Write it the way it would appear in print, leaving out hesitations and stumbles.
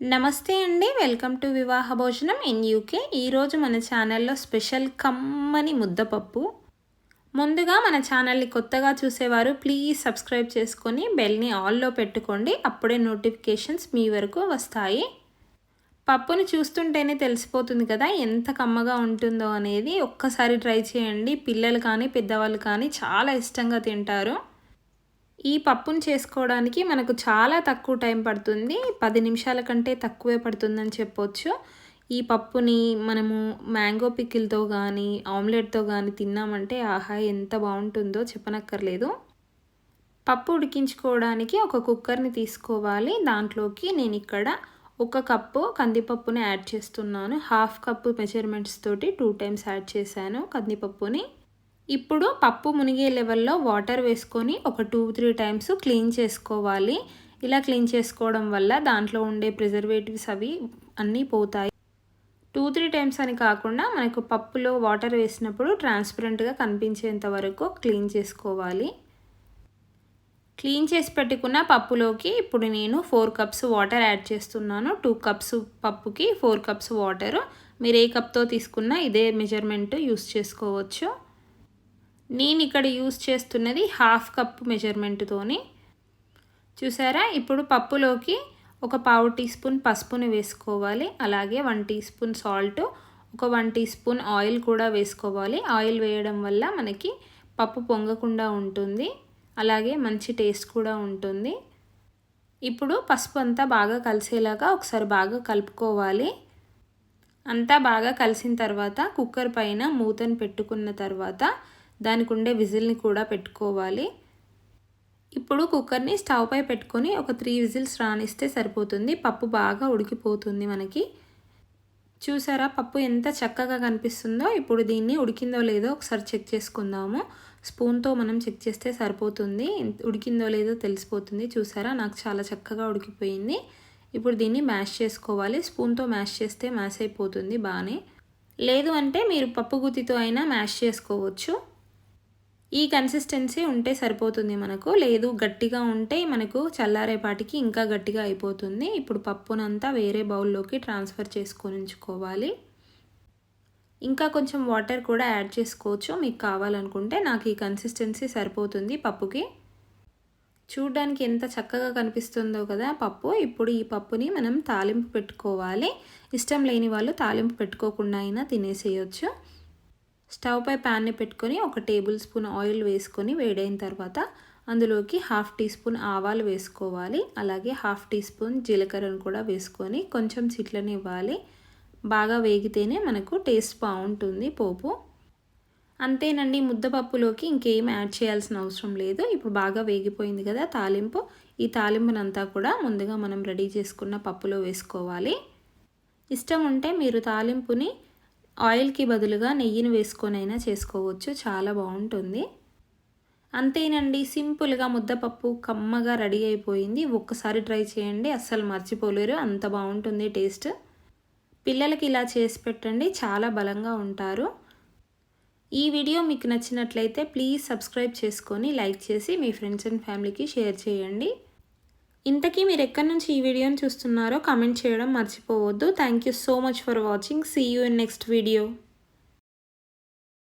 నమస్తే అండి. Welcome to వివాహ భోజనం ఇన్ యూకే. ఈరోజు మన ఛానల్లో స్పెషల్ కమ్మని ముద్దపప్పు. ముందుగా మన ఛానల్ని కొత్తగా చూసేవారు ప్లీజ్ సబ్స్క్రైబ్ చేసుకొని బెల్ని ఆల్లో పెట్టుకోండి. అప్పుడే నోటిఫికేషన్స్ మీ వరకు వస్తాయి. పప్పుని చూస్తుంటేనే తెలిసిపోతుంది కదా ఎంత కమ్మగా ఉంటుందో అనేది. ఒక్కసారి ట్రై చేయండి. పిల్లలు కానీ పెద్దవాళ్ళు కానీ చాలా ఇష్టంగా తింటారు. ఈ పప్పును చేసుకోవడానికి మనకు చాలా తక్కువ టైం పడుతుంది. 10 నిమిషాల కంటే తక్కువే పడుతుందని చెప్పొచ్చు. ఈ పప్పుని మనము మ్యాంగో పికిల్తో కానీ ఆమ్లెట్తో కానీ తిన్నామంటే ఆహా ఎంత బాగుంటుందో చెప్పనక్కర్లేదు. పప్పు ఉడికించుకోవడానికి ఒక కుక్కర్ని తీసుకోవాలి. దాంట్లోకి నేను ఇక్కడ 1 కప్పు కందిపప్పుని యాడ్ చేస్తున్నాను. 1/2 కప్పు మెజర్మెంట్స్ తోటి 2 టైమ్స్ యాడ్ చేశాను కందిపప్పుని. ఇప్పుడు పప్పు మునిగే లెవెల్లో వాటర్ వేసుకొని ఒక 2-3 టైమ్స్ క్లీన్ చేసుకోవాలి. ఇలా క్లీన్ చేసుకోవడం వల్ల దాంట్లో ఉండే ప్రిజర్వేటివ్స్ అవి అన్నీ పోతాయి. 2-3 టైమ్స్ అని కాకుండా మనకు పప్పులో వాటర్ వేసినప్పుడు ట్రాన్స్పరెంట్గా కనిపించేంత వరకు క్లీన్ చేసుకోవాలి. క్లీన్ చేసి పెట్టుకున్న పప్పులోకి ఇప్పుడు నేను 4 కప్స్ వాటర్ యాడ్ చేస్తున్నాను. 2 కప్స్ పప్పుకి 4 కప్స్ వాటర్. మీరు ఏ కప్తో తీసుకున్నా ఇదే మెజర్మెంట్ యూస్ చేసుకోవచ్చు. నేను ఇక్కడ యూస్ చేస్తున్నది 1/2 కప్ మెజర్మెంట్తోని. చూసారా, ఇప్పుడు పప్పులోకి ఒక 1/2 టీ స్పూన్ పసుపుని వేసుకోవాలి. అలాగే 1 టీ స్పూన్ సాల్ట్, ఒక 1 టీ స్పూన్ ఆయిల్ కూడా వేసుకోవాలి. ఆయిల్ వేయడం వల్ల మనకి పప్పు పొంగకుండా ఉంటుంది. అలాగే మంచి టేస్ట్ కూడా ఉంటుంది. ఇప్పుడు పసుపు అంతా బాగా కలిసేలాగా ఒకసారి బాగా కలుపుకోవాలి. అంతా బాగా కలిసిన తర్వాత కుక్కర్ పైన మూతను పెట్టుకున్న తర్వాత దానికి ఉండే విజిల్ని కూడా పెట్టుకోవాలి. ఇప్పుడు కుక్కర్ని స్టవ్ పై పెట్టుకొని ఒక 3 విజిల్స్ రానిస్తే సరిపోతుంది. పప్పు బాగా ఉడికిపోతుంది మనకి. చూసారా పప్పు ఎంత చక్కగా కనిపిస్తుందో. ఇప్పుడు దీన్ని ఉడికిందో లేదో ఒకసారి చెక్ చేసుకుందాము. స్పూన్తో మనం చెక్ చేస్తే సరిపోతుంది. ఉడికిందో లేదో తెలిసిపోతుంది. చూసారా నాకు చాలా చక్కగా ఉడికిపోయింది. ఇప్పుడు దీన్ని మ్యాష్ చేసుకోవాలి. స్పూన్తో మ్యాష్ చేస్తే మ్యాష్ అయిపోతుంది బాగానే. లేదు అంటే మీరు పప్పు గుత్తితో అయినా మ్యాష్ చేసుకోవచ్చు. ఈ కన్సిస్టెన్సీ ఉంటే సరిపోతుంది మనకు. లేదు గట్టిగా ఉంటే మనకు చల్లారేపాటికి ఇంకా గట్టిగా అయిపోతుంది. ఇప్పుడు పప్పునంతా వేరే బౌల్లోకి ట్రాన్స్ఫర్ చేసుకొని ఉంచుకోవాలి. ఇంకా కొంచెం వాటర్ కూడా యాడ్ చేసుకోవచ్చు మీకు కావాలనుకుంటే. నాకు ఈ కన్సిస్టెన్సీ సరిపోతుంది పప్పుకి. చూడ్డానికి ఎంత చక్కగా కనిపిస్తుందో కదా పప్పు. ఇప్పుడు ఈ పప్పుని మనం తాలింపు పెట్టుకోవాలి. ఇష్టం లేని వాళ్ళు తాలింపు పెట్టుకోకుండా అయినా తినేసేయచ్చు. స్టవ్ పై ప్యాన్ని పెట్టుకొని ఒక టేబుల్ స్పూన్ ఆయిల్ వేసుకొని వేడైన తర్వాత అందులోకి 1/2 టీ స్పూన్ ఆవాలు వేసుకోవాలి. అలాగే 1/2 టీ స్పూన్ జీలకర్రను కూడా వేసుకొని కొంచెం చిట్లనివ్వాలి. బాగా వేగితేనే మనకు టేస్ట్ బాగుంటుంది పోపు. అంతేనండి, ముద్దపప్పులోకి ఇంకేం యాడ్ చేయాల్సిన అవసరం లేదు. ఇప్పుడు బాగా వేగిపోయింది కదా తాలింపు. ఈ తాలింపునంతా కూడా ముందుగా మనం రెడీ చేసుకున్న పప్పులో వేసుకోవాలి. ఇష్టం ఉంటే మీరు తాలింపుని ఆయిల్కి బదులుగా నెయ్యిని వేసుకొనైనా చేసుకోవచ్చు. చాలా బాగుంటుంది. అంతేనండి, సింపుల్గా ముద్దపప్పు కమ్మగా రెడీ అయిపోయింది. ఒక్కసారి ట్రై చేయండి, అస్సలు మర్చిపోలేరు. అంత బాగుంటుంది టేస్ట్. పిల్లలకి ఇలా చేసి పెట్టండి, చాలా బలంగా ఉంటారు. ఈ వీడియో మీకు నచ్చినట్లయితే ప్లీజ్ సబ్స్క్రైబ్ చేసుకొని లైక్ చేసి మీ ఫ్రెండ్స్ అండ్ ఫ్యామిలీకి షేర్ చేయండి. ఇంతకీ మీరు ఎక్కడి నుంచి ఈ వీడియోని చూస్తున్నారో కామెంట్ చేయడం మర్చిపోవద్దు. Thank you so much for watching. See you in next video.